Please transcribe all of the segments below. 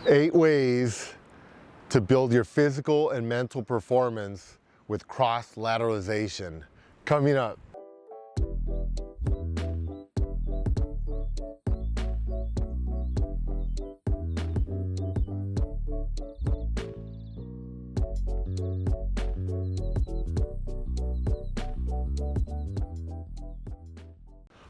8 ways to build your physical and mental performance with cross-lateralization. Coming up.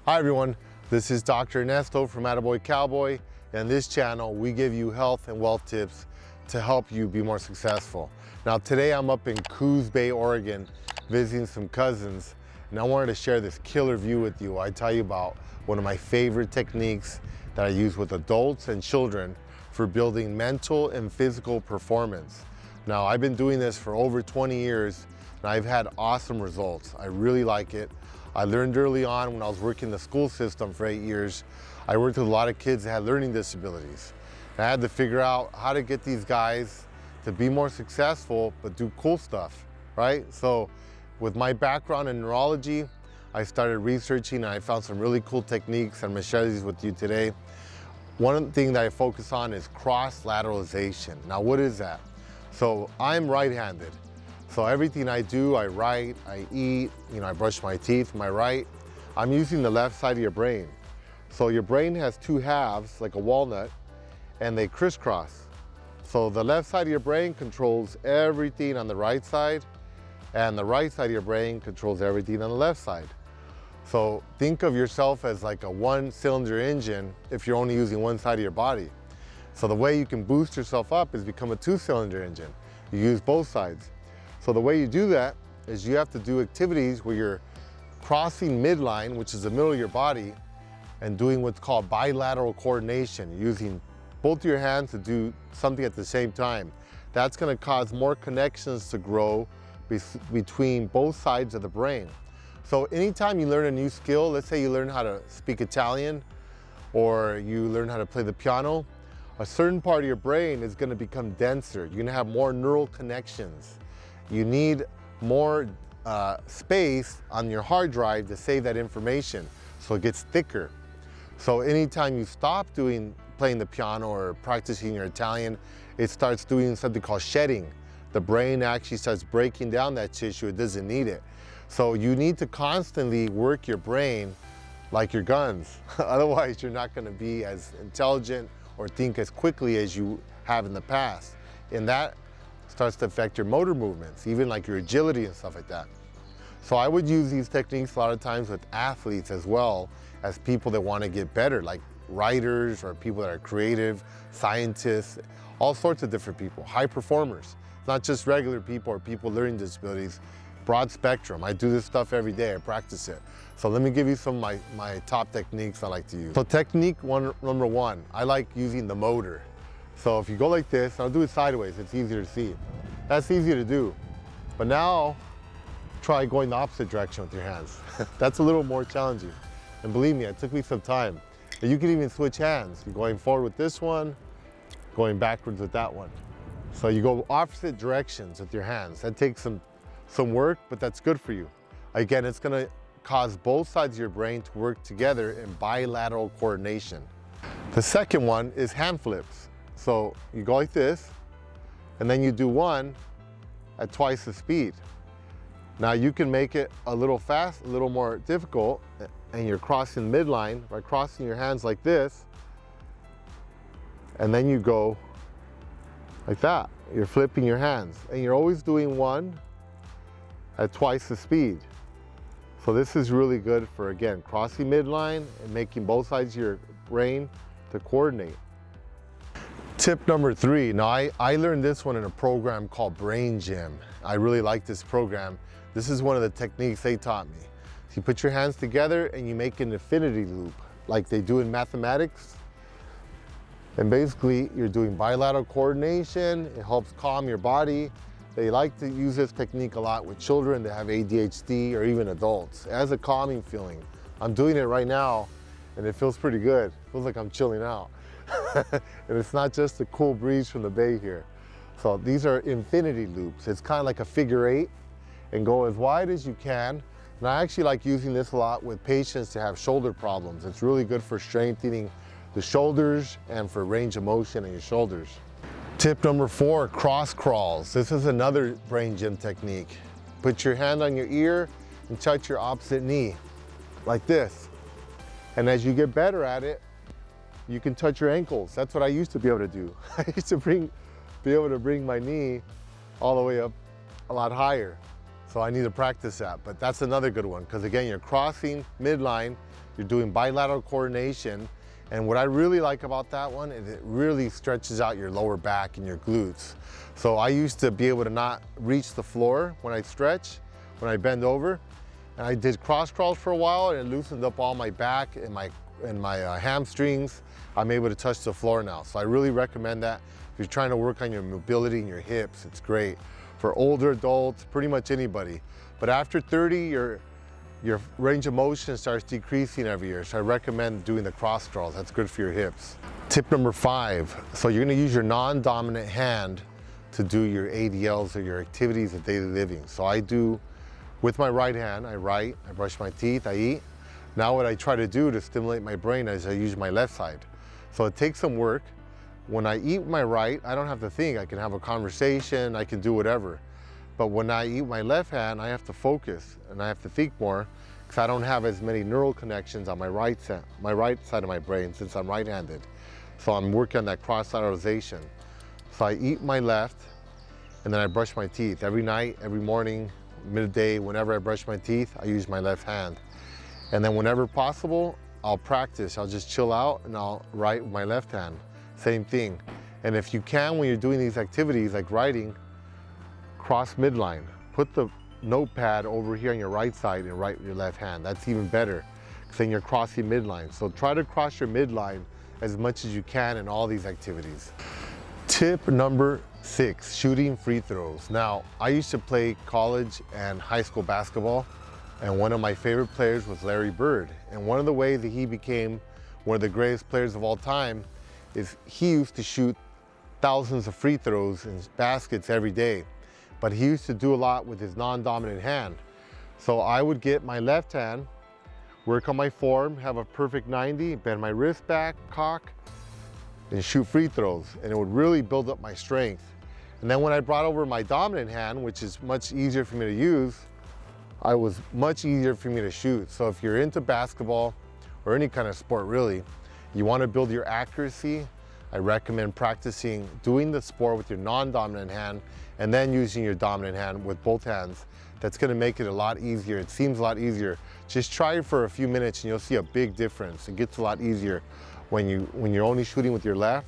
Hi everyone, this is Dr. Ernesto from AttaboyCowboy, and this channel we give you health and wealth tips to help you be more successful. Now today I'm up in Coos Bay, Oregon, visiting some cousins, and I wanted to share this killer view with you. I tell you about one of my favorite techniques that I use with adults and children for building mental and physical performance. Now I've been doing this for over 20 years and I've had awesome results. I really like it. I learned early on when I was working the school system for 8 years. I worked with a lot of kids that had learning disabilities. And I had to figure out how to get these guys to be more successful, but do cool stuff, right? So with my background in neurology, I started researching and I found some really cool techniques. I'm gonna share these with you today. One thing that I focus on is cross-lateralization. Now what is that? So I'm right-handed. So everything I do, I write, I eat, I brush my teeth, my right. I'm using the left side of your brain. So your brain has two halves, like a walnut, and they crisscross. So the left side of your brain controls everything on the right side, and the right side of your brain controls everything on the left side. So think of yourself as like a one-cylinder engine if you're only using one side of your body. So the way you can boost yourself up is become a two-cylinder engine. You use both sides. So the way you do that is you have to do activities where you're crossing midline, which is the middle of your body, and doing what's called bilateral coordination, using both your hands to do something at the same time. That's going to cause more connections to grow between both sides of the brain. So anytime you learn a new skill, let's say you learn how to speak Italian, or you learn how to play the piano, a certain part of your brain is going to become denser. You're going to have more neural connections. You need more space on your hard drive to save that information, so it gets thicker. So anytime you stop playing the piano or practicing your Italian, it starts doing something called shedding. The brain actually starts breaking down that tissue. It doesn't need it. So you need to constantly work your brain like your guns. Otherwise, you're not going to be as intelligent or think as quickly as you have in the past. And that starts to affect your motor movements, even like your agility and stuff like that. So I would use these techniques a lot of times with athletes as well as people that want to get better, like writers or people that are creative, scientists, all sorts of different people, high performers. Not just regular people or people with learning disabilities, broad spectrum. I do this stuff every day, I practice it. So let me give you some of my top techniques I like to use. So technique number one, I like using the motor. So if you go like this, I'll do it sideways, it's easier to see. That's easy to do. But now, try going the opposite direction with your hands. That's a little more challenging. And believe me, it took me some time. But you can even switch hands. You're going forward with this one, going backwards with that one. So you go opposite directions with your hands. That takes some work, but that's good for you. Again, it's gonna cause both sides of your brain to work together in bilateral coordination. The second one is hand flips. So you go like this, and then you do one at twice the speed. Now you can make it a little fast, a little more difficult, and you're crossing midline by crossing your hands like this, and then you go like that. You're flipping your hands, and you're always doing one at twice the speed. So this is really good for, again, crossing midline and making both sides of your brain to coordinate. Tip number three, now I learned this one in a program called Brain Gym. I really like this program. This is one of the techniques they taught me. So you put your hands together and you make an infinity loop like they do in mathematics. And basically you're doing bilateral coordination. It helps calm your body. They like to use this technique a lot with children that have ADHD or even adults. It has a calming feeling. I'm doing it right now and it feels pretty good. It feels like I'm chilling out. And it's not just a cool breeze from the bay here. So these are infinity loops. It's kind of like a figure eight and go as wide as you can. And I actually like using this a lot with patients to have shoulder problems. It's really good for strengthening the shoulders and for range of motion in your shoulders. Tip number 4, cross crawls. This is another brain gym technique. Put your hand on your ear and touch your opposite knee, like this. And as you get better at it, you can touch your ankles. That's what I used to be able to do. I used to be able to bring my knee all the way up a lot higher. So I need to practice that, but that's another good one, because again, you're crossing midline, you're doing bilateral coordination, and what I really like about that one is it really stretches out your lower back and your glutes. So I used to be able to not reach the floor when I stretch, when I bend over, and I did cross crawls for a while, and it loosened up all my back and my hamstrings. I'm able to touch the floor now. So I really recommend that. If you're trying to work on your mobility and your hips, it's great. For older adults, pretty much anybody. But after 30, your range of motion starts decreasing every year. So I recommend doing the cross crawls. That's good for your hips. Tip number 5. So you're gonna use your non-dominant hand to do your ADLs or your activities of daily living. So I do, with my right hand, I write, I brush my teeth, I eat. Now what I try to do to stimulate my brain is I use my left side. So it takes some work. When I eat my right, I don't have to think. I can have a conversation, I can do whatever. But when I eat my left hand, I have to focus and I have to think more, because I don't have as many neural connections on my right side of my brain, since I'm right-handed. So I'm working on that cross-lateralization. So I eat my left, and then I brush my teeth. Every night, every morning, midday, whenever I brush my teeth, I use my left hand. And then whenever possible, I'll practice. I'll just chill out and I'll write with my left hand. Same thing. And if you can, when you're doing these activities like writing, cross midline. Put the notepad over here on your right side and write with your left hand. That's even better, because then you're crossing midline. So try to cross your midline as much as you can in all these activities. Tip number 6, shooting free throws. Now, I used to play college and high school basketball, and one of my favorite players was Larry Bird. And one of the ways that he became one of the greatest players of all time is he used to shoot thousands of free throws and baskets every day. But he used to do a lot with his non-dominant hand. So I would get my left hand, work on my form, have a perfect 90, bend my wrist back, cock, and shoot free throws. And it would really build up my strength. And then when I brought over my dominant hand, which is much easier for me to use, it was much easier for me to shoot. So if you're into basketball or any kind of sport really, you want to build your accuracy, I recommend practicing doing the sport with your non-dominant hand and then using your dominant hand with both hands. That's going to make it a lot easier. It seems a lot easier. Just try it for a few minutes and you'll see a big difference. It gets a lot easier when you're only shooting with your left.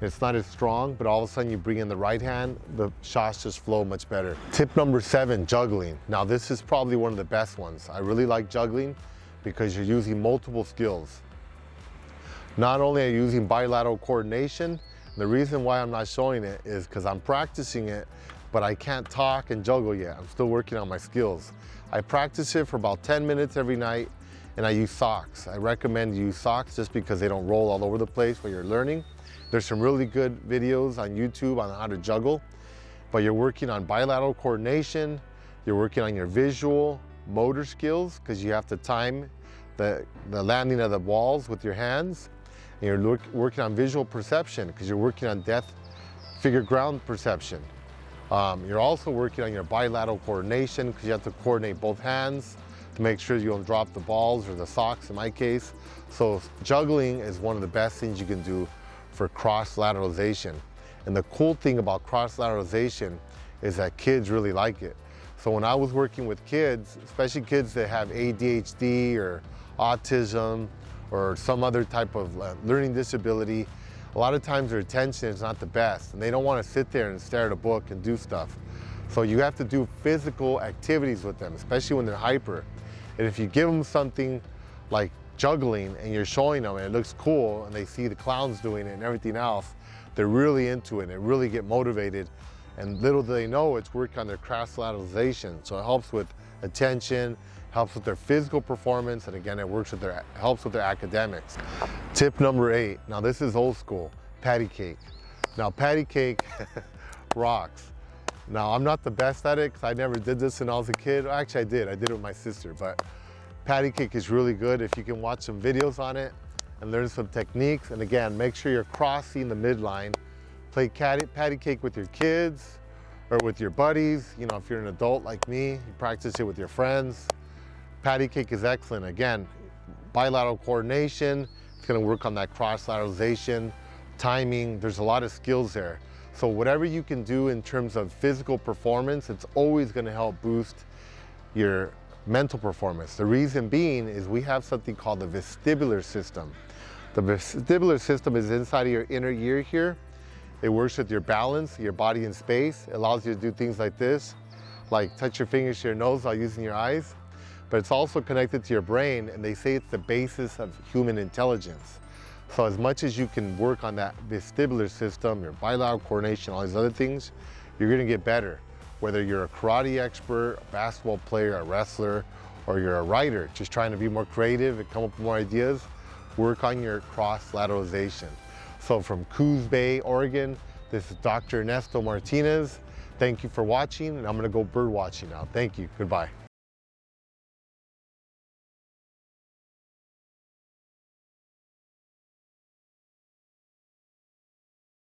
It's not as strong, but all of a sudden you bring in the right hand, the shots just flow much better. Tip number 7, juggling. Now this is probably one of the best ones. I really like juggling because you're using multiple skills. Not only are you using bilateral coordination, the reason why I'm not showing it is because I'm practicing it, but I can't talk and juggle yet. I'm still working on my skills. I practice it for about 10 minutes every night, and I use socks. I recommend you use socks just because they don't roll all over the place while you're learning. There's some really good videos on YouTube on how to juggle, but you're working on bilateral coordination, you're working on your visual, motor skills, because you have to time the landing of the balls with your hands. And you're working on visual perception because you're working on depth figure ground perception. You're also working on your bilateral coordination because you have to coordinate both hands to make sure you don't drop the balls or the socks in my case. So juggling is one of the best things you can do for cross-lateralization. And the cool thing about cross-lateralization is that kids really like it. So when I was working with kids, especially kids that have ADHD or autism or some other type of learning disability, a lot of times their attention is not the best and they don't want to sit there and stare at a book and do stuff. So you have to do physical activities with them, especially when they're hyper. And if you give them something like juggling and you're showing them and it looks cool and they see the clowns doing it and everything else, they're really into it and they really get motivated. And little do they know, it's working on their cross-lateralization. So it helps with attention, helps with their physical performance, and again, it helps with their academics. Tip number 8, now this is old school, patty cake. Now patty cake rocks. Now I'm not the best at it because I never did this when I was a kid. Actually I did it with my sister, but patty cake is really good if you can watch some videos on it and learn some techniques. And again, make sure you're crossing the midline. Play patty cake with your kids or with your buddies. You know, if you're an adult like me, you practice it with your friends. Patty cake is excellent. Again, bilateral coordination. It's gonna work on that cross-lateralization, timing. There's a lot of skills there. So whatever you can do in terms of physical performance, it's always gonna help boost your mental performance. The reason being is we have something called the vestibular system. The vestibular system is inside of your inner ear here. It works with your balance, your body in space. It allows you to do things like this, like touch your fingers to your nose while using your eyes. But it's also connected to your brain, and they say it's the basis of human intelligence. So as much as you can work on that vestibular system, your bilateral coordination, all these other things, you're gonna get better. Whether you're a karate expert, a basketball player, a wrestler, or you're a writer, just trying to be more creative and come up with more ideas, work on your cross-lateralization. So from Coos Bay, Oregon, this is Dr. Ernesto Martinez. Thank you for watching, and I'm gonna go bird watching now. Thank you, goodbye.